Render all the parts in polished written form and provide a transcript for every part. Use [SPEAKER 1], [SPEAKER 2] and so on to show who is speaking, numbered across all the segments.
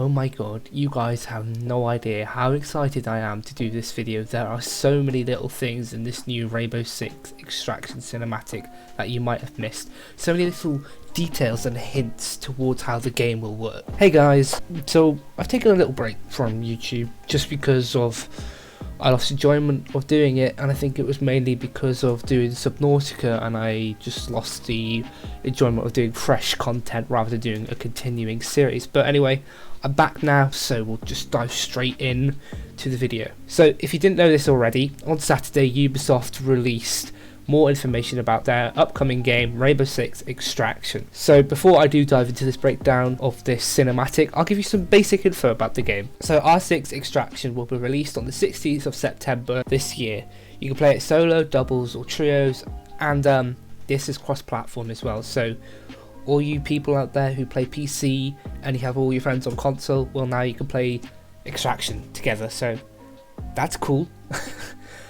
[SPEAKER 1] Oh my god, you guys have no idea how excited I am to do this video. There are so many little things in this new Rainbow Six Extraction cinematic that you might have missed. So many little details and hints towards how the game will work. Hey guys, so I've taken a little break from YouTube just because I lost enjoyment of doing it, and I think it was mainly because of doing Subnautica, and I just lost the enjoyment of doing fresh content rather than doing a continuing series. But anyway, I'm back now, so we'll just dive straight in to the video. So if you didn't know this already, on Saturday Ubisoft released more information about their upcoming game, Rainbow Six Extraction. So before I do dive into this breakdown of this cinematic, I'll give you some basic info about the game. So R6 Extraction will be released on the 16th of September this year. You can play it solo, doubles or trios, and this is cross-platform as well. So all you people out there who play PC and you have all your friends on console, well, now you can play Extraction together, so that's cool.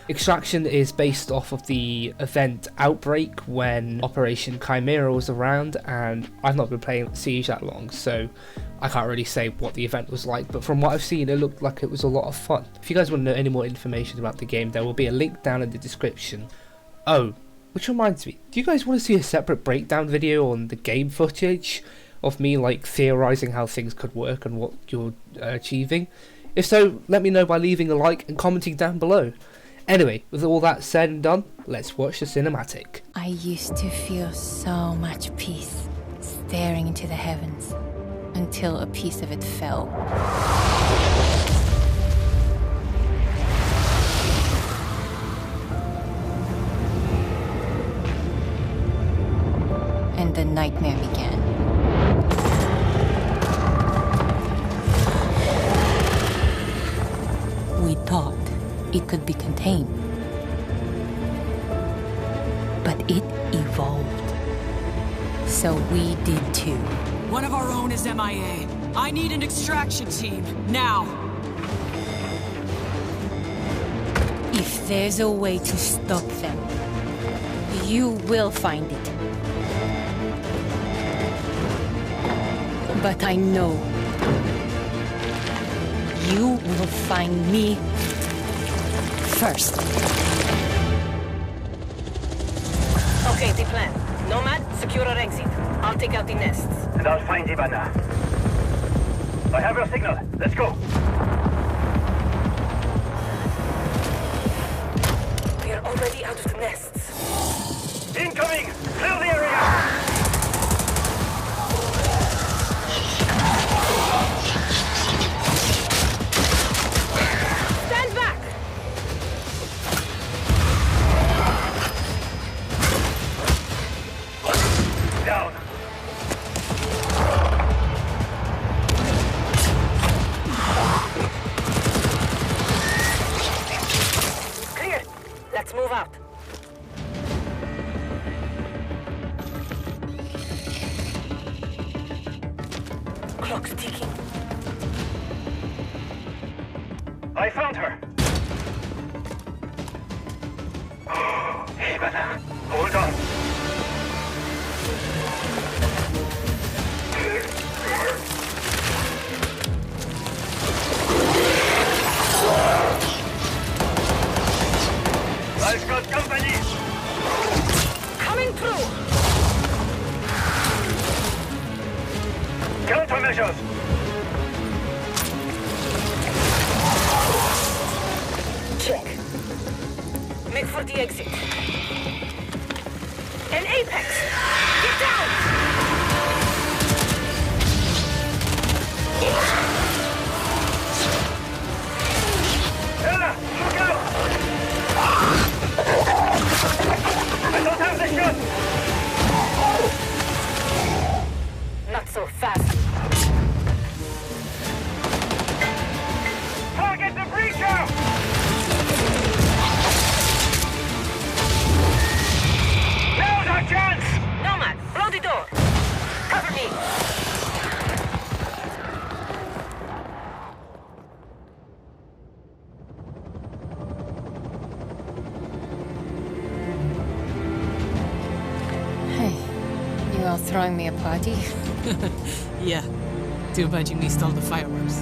[SPEAKER 1] Extraction is based off of the event Outbreak when Operation Chimera was around, and I've not been playing Siege that long, so I can't really say what the event was like, but from what I've seen it looked like it was a lot of fun. If you guys want to know any more information about the game, there will be a link down in the description. Oh, which reminds me, do you guys want to see a separate breakdown video on the game footage of me like theorising how things could work and what you're achieving? If so, let me know by leaving a like and commenting down below. Anyway, with all that said and done, let's watch the cinematic.
[SPEAKER 2] I used to feel so much peace staring into the heavens until a piece of it fell. And the nightmare began. We thought it could be contained, but it evolved. So we did too.
[SPEAKER 3] One of our own is MIA. I need an extraction team, now!
[SPEAKER 2] If there's a way to stop them, you will find it. But I know you will find me first.
[SPEAKER 4] Okay, the plan. Nomad, secure our exit. I'll take out the nests.
[SPEAKER 5] And I'll find Ivana. I have your signal. Let's go.
[SPEAKER 4] We're already out of the nests.
[SPEAKER 5] Incoming! Clear the area!
[SPEAKER 4] Stand back!
[SPEAKER 5] Down.
[SPEAKER 4] Clear. Let's move out. Clock's ticking.
[SPEAKER 5] I found her. Ivana, hold on. I've got company.
[SPEAKER 4] Coming through!
[SPEAKER 5] Countermeasures.
[SPEAKER 4] Check. Make for the exit. An apex! Get down!
[SPEAKER 5] Ella, look out! I don't have the shot!
[SPEAKER 4] Not so fast.
[SPEAKER 5] Target the breacher! Now's our chance!
[SPEAKER 4] Nomad, blow the door. Cover me.
[SPEAKER 2] Hey, you all throwing me a party?
[SPEAKER 3] Yeah. Too bad you missed all the fireworks.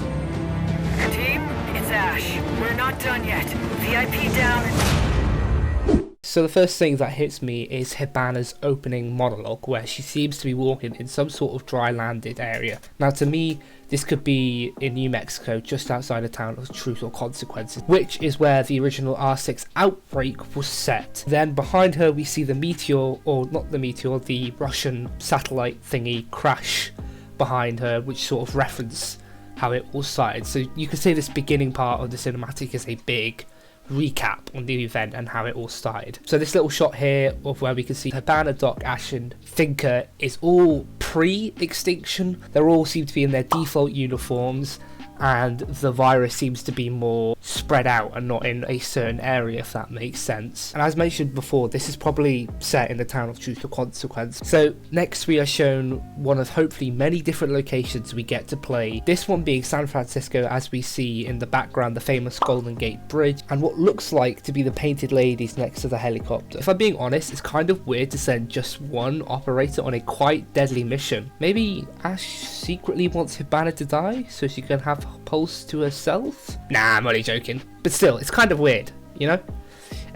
[SPEAKER 4] Team, it's Ash. We're not done yet. VIP down and...
[SPEAKER 1] So the first thing that hits me is Hibana's opening monologue, where she seems to be walking in some sort of dry landed area. Now to me, this could be in New Mexico, just outside the town of Truth or Consequences, which is where the original R6 outbreak was set. Then behind her we see the meteor, or not the meteor, the Russian satellite thingy crash behind her, which sort of reference how it all started. So you could say this beginning part of the cinematic is a big recap on the event and how it all started. So this little shot here of where we can see Hibana, Doc, Ash and Thinker is all pre-extinction. They all seem to be in their default uniforms, and the virus seems to be more spread out and not in a certain area, if that makes sense. And as mentioned before, this is probably set in the town of Truth or Consequence. So next we are shown one of hopefully many different locations we get to play, this one being San Francisco, as we see in the background the famous Golden Gate Bridge and what looks like to be the painted ladies next to the helicopter. If I'm being honest, it's kind of weird to send just one operator on a quite deadly mission. Maybe Ash secretly wants Hibana to die so she can have Pulse to herself? Nah, I'm only joking. But still, it's kind of weird, you know?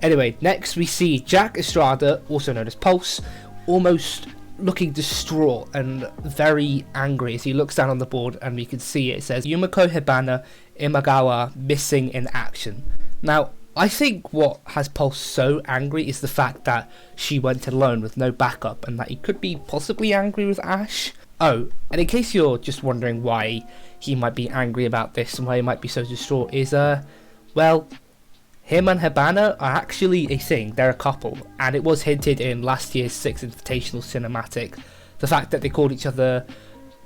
[SPEAKER 1] Anyway, next we see Jack Estrada, also known as Pulse, almost looking distraught and very angry as he looks down on the board, and we can see it says Yumiko Hibana Imagawa missing in action. Now, I think what has Pulse so angry is the fact that she went alone with no backup, and that he could be possibly angry with Ash. Oh, and in case you're just wondering why he might be angry about this and why he might be so distraught is, well, him and Hibana are actually a thing, they're a couple, and it was hinted in last year's 6th Invitational Cinematic, the fact that they called each other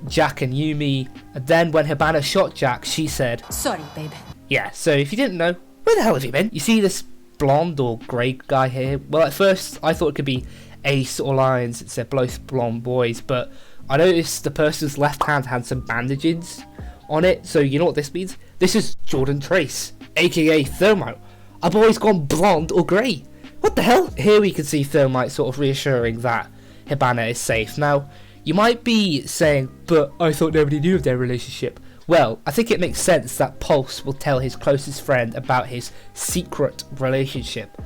[SPEAKER 1] Jack and Yumi, and then when Hibana shot Jack, she said,
[SPEAKER 2] Sorry, babe.
[SPEAKER 1] yeah, so if you didn't know, where the hell have you been? You see this blonde or grey guy here? Well, at first I thought it could be Ace or Lion since they're both blonde boys, but I noticed the person's left hand had some bandages on it, so you know what this means? This is Jordan Trace, aka Thermite. A boy's gone blonde or grey. What the hell? Here we can see Thermite sort of reassuring that Hibana is safe. Now, you might be saying, but I thought nobody knew of their relationship. Well, I think it makes sense that Pulse will tell his closest friend about his secret relationship.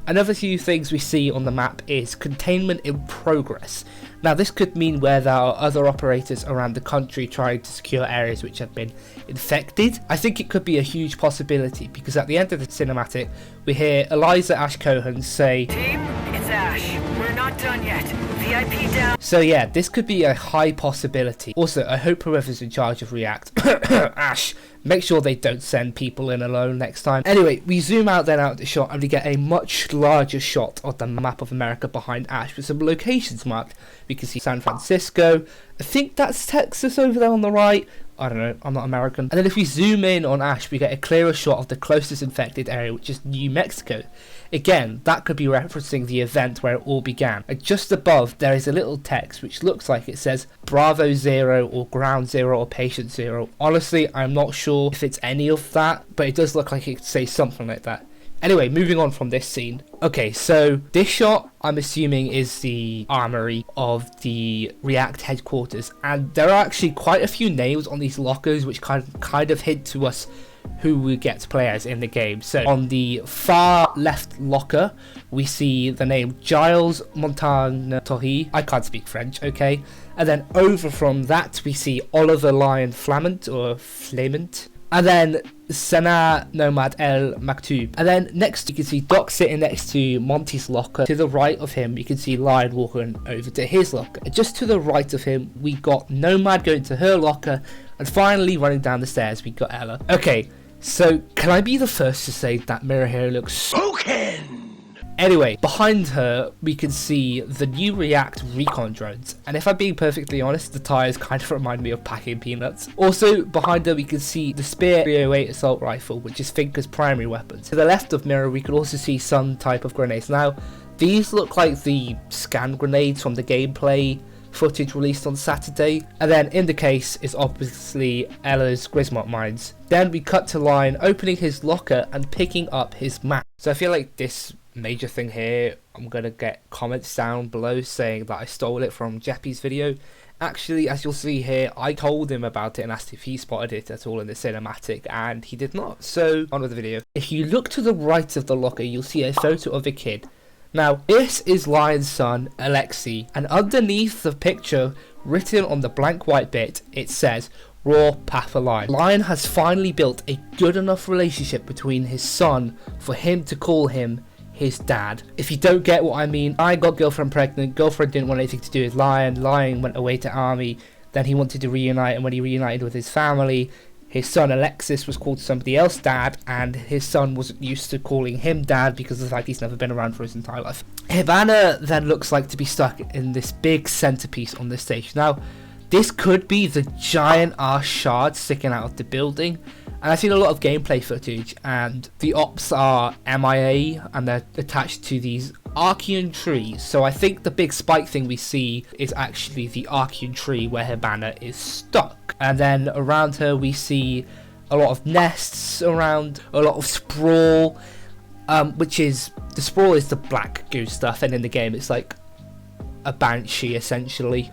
[SPEAKER 1] Another few things we see on the map is containment in progress. Now this could mean where there are other operators around the country trying to secure areas which have been infected. I think it could be a huge possibility because at the end of the cinematic we hear Eliza Ash Cohen say,
[SPEAKER 4] Team, it's Ash. We're not done yet. VIP down.
[SPEAKER 1] So yeah, this could be a high possibility. Also, I hope whoever's in charge of React, Ash, make sure they don't send people in alone next time. Anyway, we zoom out then out the shot and we get a much larger shot of the map of America behind Ash with some locations marked. We can see San Francisco. I think that's Texas over there on the right. I don't know, I'm not American. And then if we zoom in on Ash, we get a clearer shot of the closest infected area, which is New Mexico. Again, that could be referencing the event where it all began. And just above, there is a little text which looks like it says Bravo 0 or Ground 0 or Patient 0. Honestly, I'm not sure if it's any of that, but it does look like it could say something like that. Anyway, moving on from this scene. Okay, so this shot, I'm assuming, is the armory of the React headquarters. And there are actually quite a few names on these lockers which kind of hint to us who we get to play as in the game. So on the far left locker, we see the name Giles Montagne-Torry. I can't speak French, okay? And then over from that, we see Oliver Lion Flamant, or Flamant. And then Sana Nomad El Maktoub. And then next you can see Doc sitting next to Monty's locker. To the right of him you can see Lion walking over to his locker. Just to the right of him we got Nomad going to her locker. And finally running down the stairs we got Ella. Okay, so can I be the first to say that Mira here looks spoken? Anyway, behind her we can see the new React recon drones, and if I'm being perfectly honest, the tires kind of remind me of packing peanuts. Also behind her we can see the Spear 308 assault rifle, which is Thinker's primary weapon. To the left of Mira we can also see some type of grenades. Now these look like the scan grenades from the gameplay footage released on Saturday, and then in the case is obviously Ella's Grismont mines. Then we cut to Lion opening his locker and picking up his map. So I feel like this major thing here, I'm gonna get comments down below saying that I stole it from Jeppy's video, Actually, as you'll see here, I told him about it and asked if he spotted it at all in the cinematic, and he did not. So, on with the video. If you look to the right of the locker, you'll see a photo of a kid. Now, this is Lion's son, Alexei, and underneath the picture, written on the blank white bit, it says, Raw Path of Lion. Lion has finally built a good enough relationship between his son for him to call him his dad. If you don't get what I mean, I got girlfriend pregnant, girlfriend didn't want anything to do with Lion, Lion went away to army, then he wanted to reunite, and when he reunited with his family, his son Alexis was called somebody else dad, and his son wasn't used to calling him dad because of the fact he's never been around for his entire life. Hibana then looks like to be stuck in this big centerpiece on this stage. Now, this could be the giant ass shard sticking out of the building, and I've seen a lot of gameplay footage, and the ops are MIA and they're attached to these Archean trees. So I think the big spike thing we see is actually the Archean tree where Hibana is stuck. And then around her we see a lot of nests around, a lot of sprawl, which is, the sprawl is the black goo stuff, and in the game it's like a banshee essentially.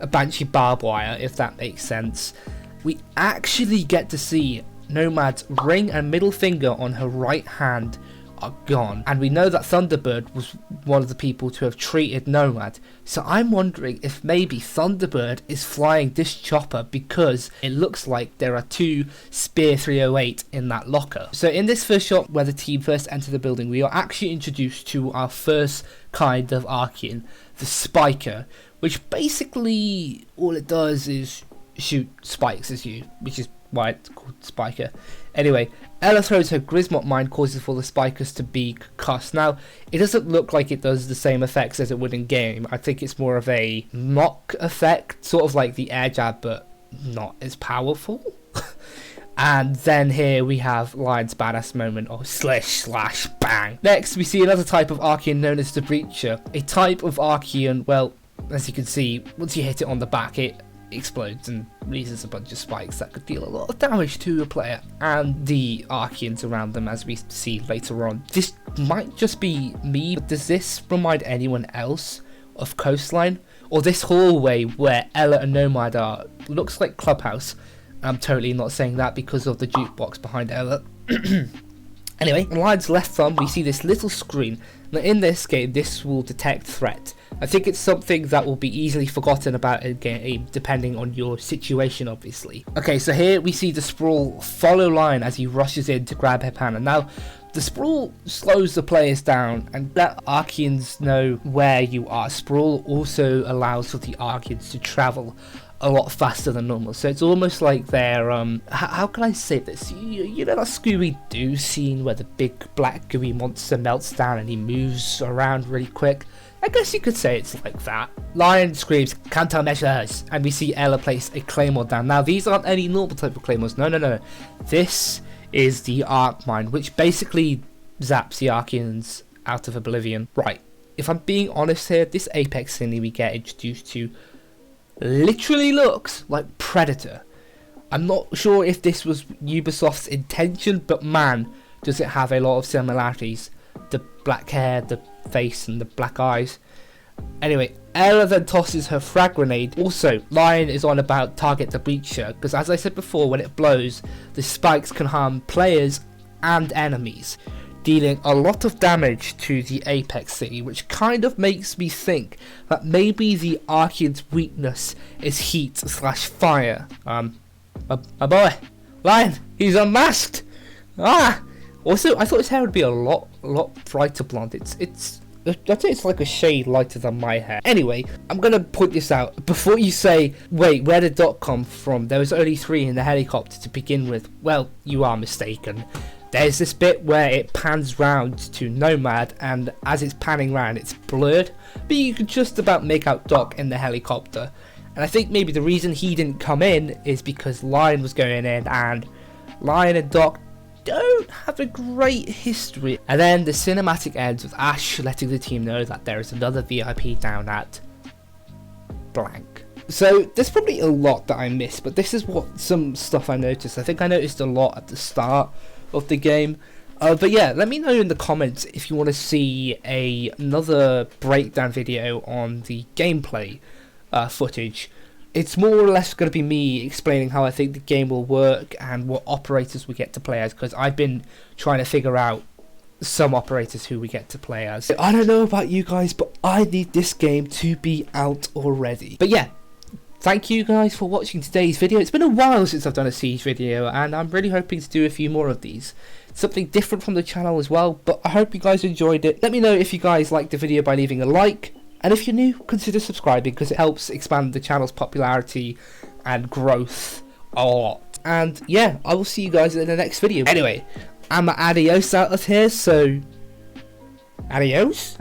[SPEAKER 1] A banshee barbed wire, if that makes sense. We actually get to see Nomad's ring and middle finger on her right hand are gone, and we know that Thunderbird was one of the people to have treated Nomad, so I'm wondering if maybe Thunderbird is flying this chopper because it looks like there are two Spear 308 in that locker. So in this first shot where the team first enter the building, we are actually introduced to our first kind of Archean, the Spiker, which basically all it does is shoot spikes at you, which is why it's called Spiker. Anyway, Ella throws her Grismot mine, causes for the Spikers to be concussed. Now, it doesn't look like it does the same effects as it would in game. I think it's more of a knock effect, sort of like the air jab, but not as powerful. And then here we have Lion's badass moment of slish slash bang. Next, we see another type of Archean known as the Breacher. A type of Archean, well, as you can see, once you hit it on the back, it explodes and releases a bunch of spikes that could deal a lot of damage to a player and the Archeans around them, as we see later on. This might just be me, but does this remind anyone else of Coastline? Or this hallway where Ella and Nomad are looks like Clubhouse. I'm totally not saying that because of the jukebox behind Ella. Anyway, on Lion's left thumb we see this little screen. Now in this game this will detect threat. I think it's something that will be easily forgotten about in game depending on your situation, obviously. Okay, so here we see the Sprawl follow Lion as he rushes in to grab Hibana. Now the Sprawl slows the players down and let Archeans know where you are. Sprawl also allows for the Archeans to travel a lot faster than normal, so it's almost like they're how can I say this, you know that Scooby-Doo scene where the big black gooey monster melts down and he moves around really quick? I guess you could say it's like that. Lion screams countermeasures, and we see Ella place a claymore down. Now these aren't any normal type of claymores, no, this is the Arc Mine, which basically zaps the Archeans out of oblivion. Right, if I'm being honest here, this Apex thingy we get introduced to literally looks like Predator. I'm not sure if this was Ubisoft's intention, but man, does it have a lot of similarities. The black hair, the face and the black eyes. Anyway, Ella then tosses her frag grenade. Also, Lion is on about target the Breacher, because as I said before, when it blows, the spikes can harm players and enemies, dealing a lot of damage to the Apex City, which kind of makes me think that maybe the Archean's weakness is heat slash fire. My boy, Lion, he's unmasked! Also, I thought his hair would be a lot brighter blonde. I'd say it's like a shade lighter than my hair. Anyway, I'm gonna point this out. Before you say, wait, where did Doc come from? There was only 3 in the helicopter to begin with. Well, you are mistaken. There's this bit where it pans round to Nomad, and as it's panning round, it's blurred, but you could just about make out Doc in the helicopter. And I think maybe the reason he didn't come in is because Lion was going in, and Lion and Doc don't have a great history. And then the cinematic ends with Ash letting the team know that there is another VIP down at blank. So there's probably a lot that I missed, but this is what some stuff I noticed. I think I noticed a lot at the start of the game. But yeah, let me know in the comments if you want to see another breakdown video on the gameplay footage it's more or less going to be me explaining how I think the game will work and what operators we get to play as, because I've been trying to figure out some operators who we get to play as. I don't know about you guys, but I need this game to be out already. But yeah, thank you guys for watching today's video. It's been a while since I've done a Siege video, and I'm really hoping to do a few more of these. Something different from the channel as well, but I hope you guys enjoyed it. Let me know if you guys liked the video by leaving a like, and if you're new, consider subscribing, because it helps expand the channel's popularity and growth a lot. And yeah, I will see you guys in the next video. Anyway, I'm adios out of here, so adios.